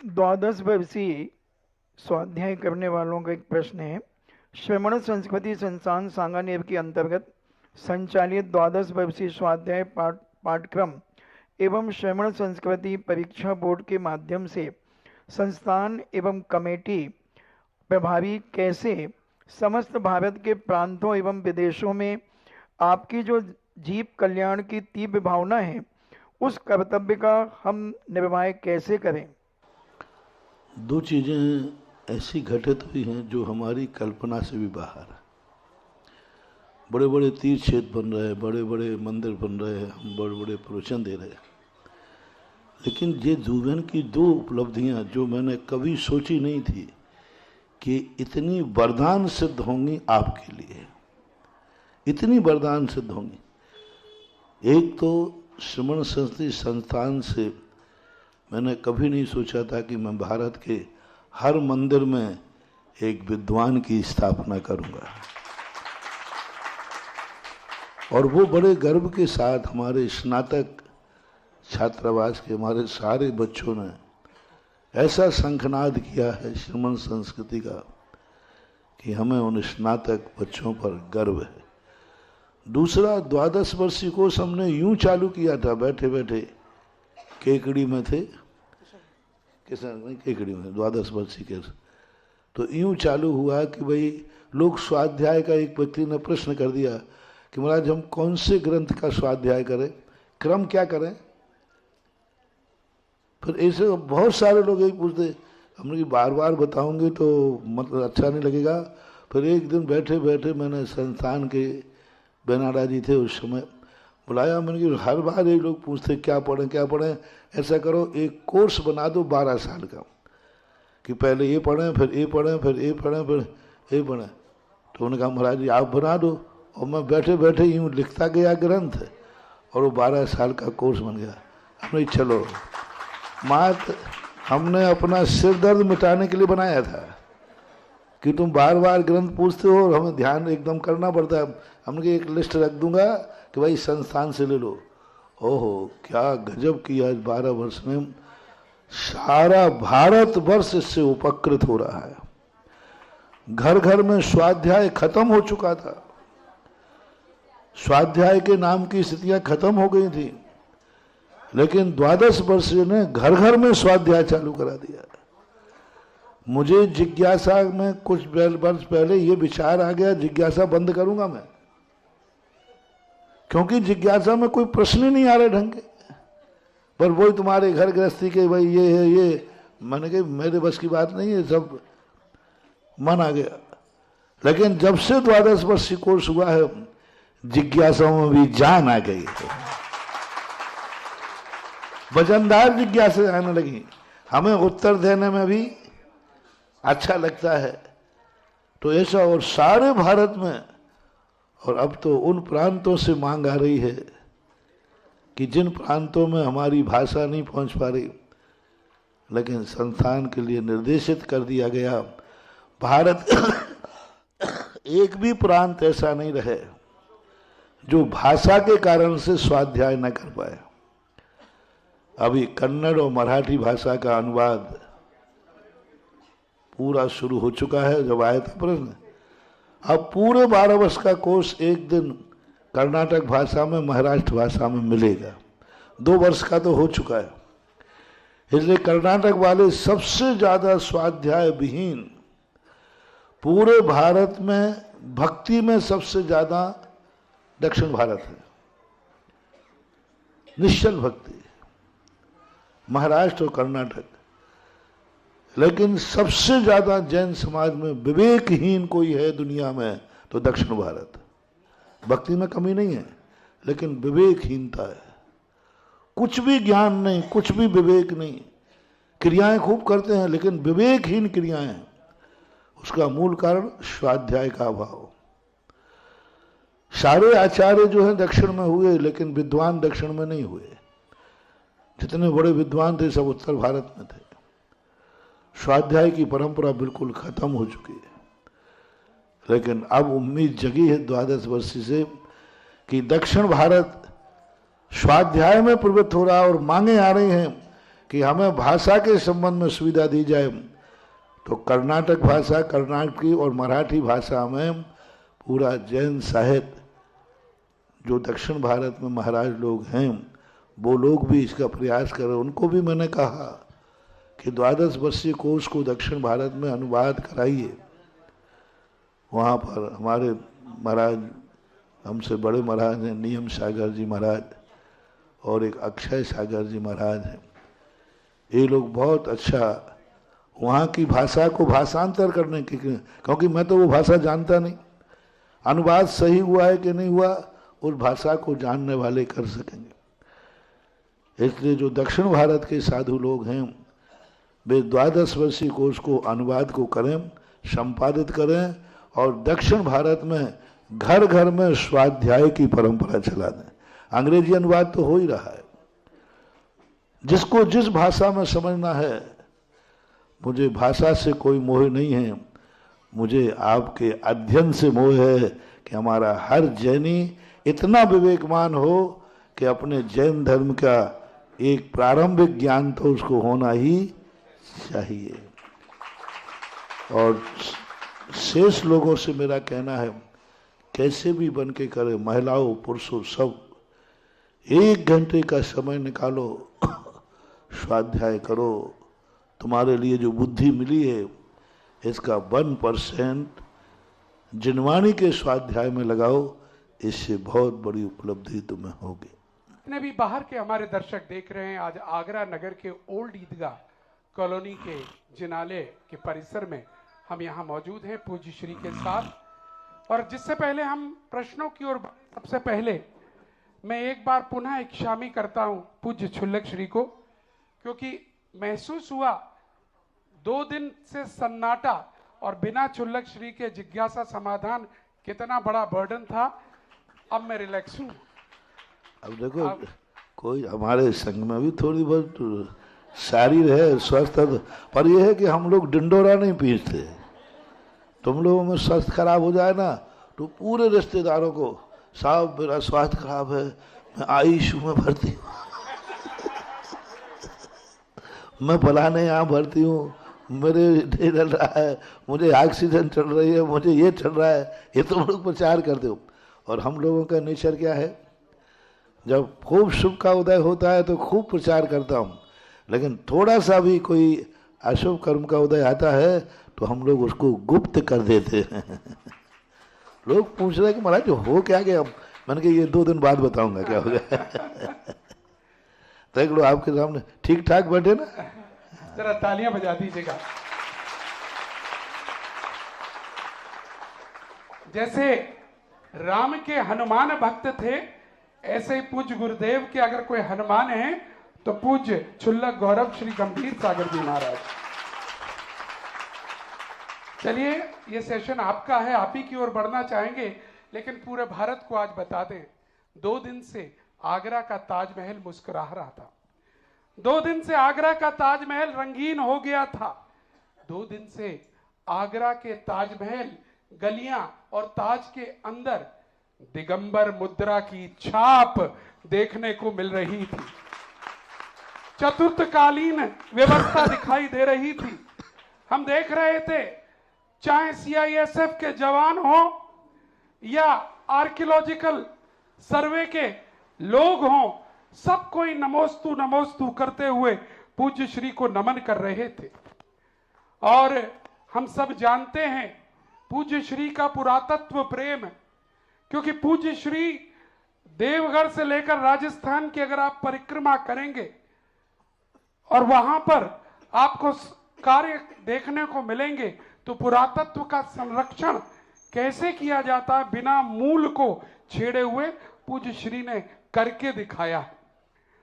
द्वादश वर्षीय स्वाध्याय करने वालों का एक प्रश्न है। श्रमण संस्कृति संस्थान सांगानेर के अंतर्गत संचालित द्वादश वर्षीय स्वाध्याय पाठक्रम एवं श्रमण संस्कृति परीक्षा बोर्ड के माध्यम से संस्थान एवं कमेटी प्रभावी कैसे समस्त भारत के प्रांतों एवं विदेशों में आपकी जो जीव कल्याण की तीव्र भावना है उस कर्तव्य का हम निर्वाह कैसे करें। दो चीज़ें ऐसी घटित हुई हैं जो हमारी कल्पना से भी बाहर है। बड़े बड़े तीर्थ क्षेत्र बन रहे हैं, बड़े बड़े मंदिर बन रहे हैं, हम बड़े बड़े प्रवचन दे रहे हैं, लेकिन ये जीवन की दो उपलब्धियां जो मैंने कभी सोची नहीं थी कि इतनी वरदान सिद्ध होंगी आपके लिए, इतनी वरदान सिद्ध होंगी। एक तो श्रमण संस्कृति संस्थान से मैंने कभी नहीं सोचा था कि मैं भारत के हर मंदिर में एक विद्वान की स्थापना करूंगा, और वो बड़े गर्व के साथ हमारे स्नातक छात्रावास के हमारे सारे बच्चों ने ऐसा शंखनाद किया है श्रमण संस्कृति का कि हमें उन स्नातक बच्चों पर गर्व है। दूसरा, द्वादश वर्षीय कोर्स हमने यूं चालू किया था, बैठे बैठे केकड़ी में थे, केकड़ी में द्वादश वर्षीय के, तो यूं चालू हुआ कि भाई लोग स्वाध्याय का, एक व्यक्ति ने प्रश्न कर दिया कि महाराज हम कौन से ग्रंथ का स्वाध्याय करें, क्रम क्या करें। फिर ऐसे बहुत सारे लोग एक पूछते, हमने कि बार बार बताऊंगे तो मतलब अच्छा नहीं लगेगा। फिर एक दिन बैठे बैठे मैंने संस्थान के बेनाडा जी थे उस समय बुलाया, मैंने कि हर बार ये लोग पूछते क्या पढ़ें क्या पढ़ें, ऐसा करो एक कोर्स बना दो 12 साल का, कि पहले ये पढ़ें फिर ये पढ़ें फिर ये पढ़ें फिर ये पढ़ें। तो उन्होंने कहा महाराज जी आप बना दो, और मैं बैठे बैठे यूँ लिखता गया ग्रंथ, और वो 12 साल का कोर्स बन गया। हमने चलो मात हमने अपना सिर दर्द मिटाने के लिए बनाया था कि तुम बार बार ग्रंथ पूछते हो और हमें ध्यान एकदम करना पड़ता है। हमने एक लिस्ट रख दूंगा कि भाई संस्थान से ले लो। ओहो क्या गजब किया, 12 वर्ष में सारा भारत वर्ष इससे उपकृत हो रहा है। घर घर में स्वाध्याय खत्म हो चुका था, स्वाध्याय के नाम की स्थितियां खत्म हो गई थी, लेकिन द्वादश वर्षीय ने घर घर में स्वाध्याय चालू करा दिया। मुझे जिज्ञासा में कुछ वर्ष पहले ये विचार आ गया, जिज्ञासा बंद करूंगा मैं, क्योंकि जिज्ञासा में कोई प्रश्न ही नहीं आ रहे ढंग के, पर वही तुम्हारे घर गृहस्थी के भाई ये है ये, मैंने कहा मेरे बस की बात नहीं है, सब मन आ गया। लेकिन जब से द्वादश वर्षीय कोर्स हुआ है जिज्ञासाओं में भी जान आ गई है, वजनदार जिज्ञासा आने लगी, हमें उत्तर देने में भी अच्छा लगता है। तो ऐसा, और सारे भारत में, और अब तो उन प्रांतों से मांग आ रही है कि जिन प्रांतों में हमारी भाषा नहीं पहुंच पा रही, लेकिन संस्थान के लिए निर्देशित कर दिया गया, भारत एक भी प्रांत ऐसा नहीं रहे जो भाषा के कारण से स्वाध्याय न कर पाए। अभी कन्नड़ और मराठी भाषा का अनुवाद पूरा शुरू हो चुका है। जब आया था प्रश्न, अब पूरे 12 वर्ष का कोर्स एक दिन कर्नाटक भाषा में, महाराष्ट्र भाषा में मिलेगा। 2 वर्ष का तो हो चुका है, इसलिए कर्नाटक वाले सबसे ज्यादा स्वाध्याय विहीन पूरे भारत में, भक्ति में सबसे ज्यादा दक्षिण भारत है, निश्चल भक्ति महाराष्ट्र और कर्नाटक। लेकिन सबसे ज्यादा जैन समाज में विवेकहीन कोई है दुनिया में तो दक्षिण भारत। भक्ति में कमी नहीं है, लेकिन विवेकहीनता है, कुछ भी ज्ञान नहीं, कुछ भी विवेक नहीं, क्रियाएं खूब करते हैं लेकिन विवेकहीन क्रियाएं। उसका मूल कारण स्वाध्याय का अभाव। सारे आचार्य जो है दक्षिण में हुए, लेकिन विद्वान दक्षिण में नहीं हुए। जितने बड़े विद्वान थे सब उत्तर भारत में थे। स्वाध्याय की परंपरा बिल्कुल खत्म हो चुकी है, लेकिन अब उम्मीद जगी है द्वादश वर्षीय से कि दक्षिण भारत स्वाध्याय में प्रवृत्त हो रहा है, और मांगे आ रही हैं कि हमें भाषा के संबंध में सुविधा दी जाए, तो कर्नाटक भाषा, कर्नाटकी और मराठी भाषा में पूरा जैन साहित्य, जो दक्षिण भारत में महाराज लोग हैं वो लोग भी इसका प्रयास करें। उनको भी मैंने कहा कि 12 वर्षीय कोर्स को दक्षिण भारत में अनुवाद कराइए। वहाँ पर हमारे महाराज, हमसे बड़े महाराज हैं नियम सागर जी महाराज और एक अक्षय सागर जी महाराज हैं। ये लोग बहुत अच्छा वहाँ की भाषा को भाषांतर करने की, क्योंकि मैं तो वो भाषा जानता नहीं, अनुवाद सही हुआ है कि नहीं हुआ उस भाषा को जानने वाले कर सकेंगे। इसलिए जो दक्षिण भारत के साधु लोग हैं वे 12 वर्षीय कोर्स को अनुवाद को करें, संपादित करें और दक्षिण भारत में घर घर में स्वाध्याय की परंपरा चला दें। अंग्रेजी अनुवाद तो हो ही रहा है, जिसको जिस भाषा में समझना है। मुझे भाषा से कोई मोह नहीं है, मुझे आपके अध्ययन से मोह है कि हमारा हर जैनी इतना विवेकवान हो कि अपने जैन धर्म का एक प्रारंभिक ज्ञान तो उसको होना ही चाहिए। और शेष लोगों से मेरा कहना है कैसे भी बन के करे, महिलाओं पुरुषों सब 1 घंटे का समय निकालो, स्वाध्याय करो। तुम्हारे लिए जो बुद्धि मिली है इसका 1% जिनवाणी के स्वाध्याय में लगाओ, इससे बहुत बड़ी उपलब्धि तुम्हें होगी। जितने भी बाहर के हमारे दर्शक देख रहे हैं, आज आगरा नगर के ओल्ड ईदगाह कॉलोनी के जिनाले के परिसर में हम यहाँ मौजूद हैं पूज्य श्री के साथ। और जिससे पहले हम प्रश्नों की ओर, सबसे पहले मैं एक बार पुनः एक शामी करता हूँ पूज्य छुल्लक श्री को, क्योंकि महसूस हुआ 2 दिन से सन्नाटा और बिना छुल्लक श्री के जिज्ञासा समाधान कितना बड़ा बर्डन था। अब मैं रिलैक्स हूँ। अब देखो कोई हमारे संग में भी थोड़ी बहुत शारीर है, स्वस्थ है, पर यह है कि हम लोग डिंडोरा नहीं पीसते। तुम लोगों में स्वास्थ्य खराब हो जाए ना तो पूरे रिश्तेदारों को, साहब मेरा स्वास्थ्य खराब है, मैं आईसीयू में भर्ती हूँ, मैं फलाने यहाँ भर्ती हूँ, मेरे ये चल रहा है, मुझे ऑक्सीजन चल रही है, मुझे ये चल रहा है, ये तुम लोग प्रचार करते हो। और हम लोगों का नेचर क्या है, जब खूब शुभ का उदय होता है तो खूब प्रचार करता हूँ, लेकिन थोड़ा सा भी कोई अशुभ कर्म का उदय आता है तो हम लोग उसको गुप्त कर देते हैं। लोग पूछ रहे हैं कि महाराज हो क्या गया? मैंने कहा ये 2 दिन बाद बताऊंगा क्या हो गया। देख लो आपके सामने ठीक ठाक बैठे ना, जरा तालियां बजा दीजिएगा। जैसे राम के हनुमान भक्त थे, ऐसे ही पूज्य गुरुदेव के अगर कोई हनुमान है तो पूज्य छुल्लक गौरव श्री गंभीर सागर जी महाराज। चलिए ये सेशन आपका है, आप ही की ओर बढ़ना चाहेंगे, लेकिन पूरे भारत को आज बता दें 2 दिन से आगरा का ताजमहल मुस्कुरा रहा था, 2 दिन से आगरा का ताजमहल रंगीन हो गया था, 2 दिन से आगरा के ताजमहल गलियां और ताज के अंदर दिगंबर मुद्रा की छाप देखने को मिल रही थी, चतुर्थकालीन व्यवस्था दिखाई दे रही थी। हम देख रहे थे चाहे सीआईएसएफ के जवान हो या आर्कियोलॉजिकल सर्वे के लोग हों, सब कोई नमोस्तु नमोस्तु करते हुए पूज्य श्री को नमन कर रहे थे। और हम सब जानते हैं पूज्य श्री का पुरातत्व प्रेम, क्योंकि पूज्य श्री देवगढ़ से लेकर राजस्थान की अगर आप परिक्रमा करेंगे और वहां पर आपको कार्य देखने को मिलेंगे तो पुरातत्व का संरक्षण कैसे किया जाता है बिना मूल को छेड़े हुए पूज्य श्री ने करके दिखाया।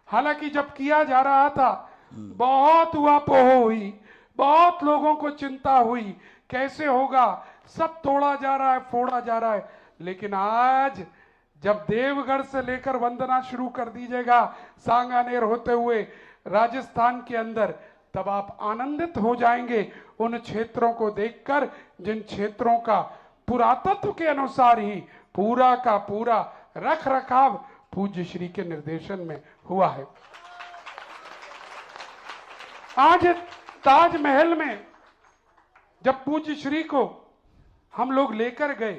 हालांकि जब किया जा रहा था बहुत ऊहापोह हुई, बहुत लोगों को चिंता हुई कैसे होगा, सब तोड़ा जा रहा है, फोड़ा जा रहा है, लेकिन आज जब देवगढ़ से लेकर वंदना शुरू कर दीजिएगा सांगानेर होते हुए राजस्थान के अंदर, तब आप आनंदित हो जाएंगे उन क्षेत्रों को देखकर जिन क्षेत्रों का पुरातत्व के अनुसार ही पूरा का पूरा रख रखाव पूज्य श्री के निर्देशन में हुआ है। आज ताजमहल में जब पूज्य श्री को हम लोग लेकर गए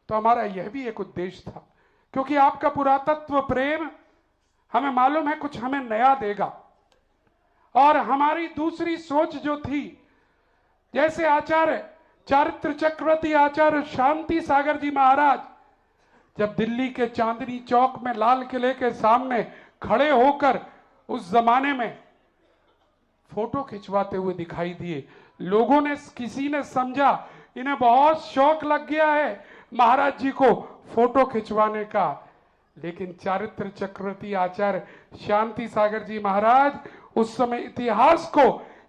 तो हमारा यह भी एक उद्देश्य था, क्योंकि आपका पुरातत्व प्रेम हमें मालूम है कुछ हमें नया देगा। और हमारी दूसरी सोच जो थी, जैसे आचार्य चारित्र चक्रवर्ती आचार्य शांति सागर जी महाराज जब दिल्ली के चांदनी चौक में लाल किले के सामने खड़े होकर उस जमाने में फोटो खिंचवाते हुए दिखाई दिए, लोगों ने, किसी ने समझा इन्हें बहुत शौक लग गया है महाराज जी को फोटो खिंचवाने का। लेकिन चारित्र चक्रवर्ती आचार्य शांति सागर जी महाराज उस समय इतिहास को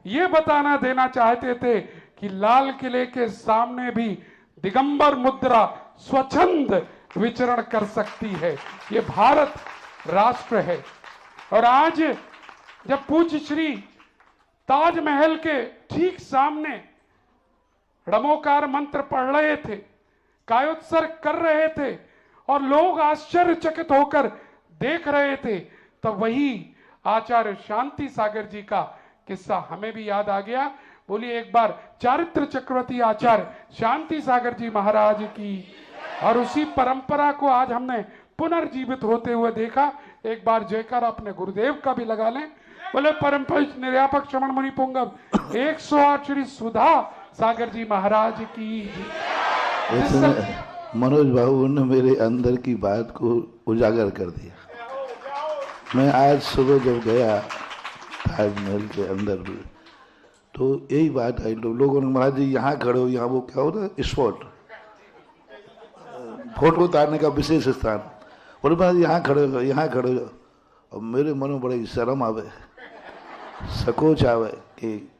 यह बताना देना चाहते थे कि लाल किले के सामने भी दिगंबर मुद्रा स्वच्छंद विचरण कर सकती है। ये भारत राष्ट्र है। और आज जब पूज्य श्री ताजमहल के ठीक सामने णमोकार मंत्र पढ़ रहे थे, कायोत्सर्ग कर रहे थे और लोग आश्चर्यचकित होकर देख रहे थे, तब वही आचार्य शांति सागर जी का किस्सा हमें भी याद आ गया। बोलिए एक बार चारित्र चक्रवर्ती आचार्य शांति सागर जी महाराज की। और उसी परंपरा को आज हमने पुनर्जीवित होते हुए देखा। एक बार जयकार अपने गुरुदेव का भी लगा लें। बोले परम पूज्य निर्यापक श्रवण मुनि पुंगव 108 श्री सुधा सागर जी महाराज की। मनोज बाबू ने मेरे अंदर की बात को उजागर कर दिया। मैं आज सुबह जब गया ताजमहल के अंदर भी तो यही बात आई, लोगों ने महाराज जी यहाँ खड़े हो, यहाँ वो क्या होता है स्पॉट, फोटो उतारने का विशेष स्थान, बोले महाराज यहाँ खड़े हो, यहाँ खड़े हो। और मेरे मन में बड़ी शर्म आवे, सकोच आवे कि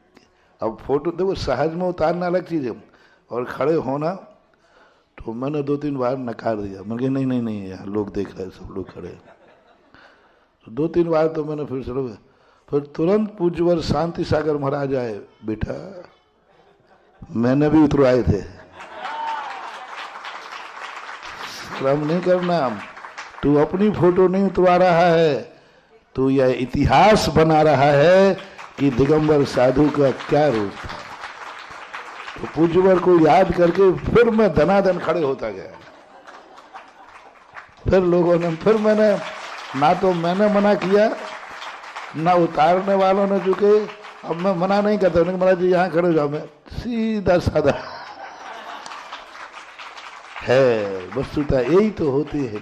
अब फोटो देखो सहज में उतारना अलग चीज़ है और खड़े होना। तो मैंने 2-3 बार नकार दिया, मैंने कहा नहीं नहीं नहीं यहाँ लोग देख रहे हैं, सब लोग खड़े हैं। तो 2-3 बार तो मैंने फिर तुरंत पूज्यवर शांति सागर महाराज आए, बेटा मैंने भी उतरवाए थे, शर्म नहीं करना, तू अपनी फोटो नहीं उतरवा रहा है, तू यह इतिहास बना रहा है कि दिगंबर साधु का क्या रूप था। तो पूज्यवर को याद करके फिर मैं धनाधन खड़े होता गया। फिर लोगों ने, फिर मैंने ना तो मैंने मना किया ना उतारने वालों ने, चुके अब मैं मना नहीं करता, उन्होंने महाराज जी यहाँ खड़े हो जाओ, मैं सीधा साधा है। वस्तुतः यही तो होती है,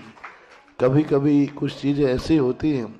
कभी कभी कुछ चीजें ऐसी होती हैं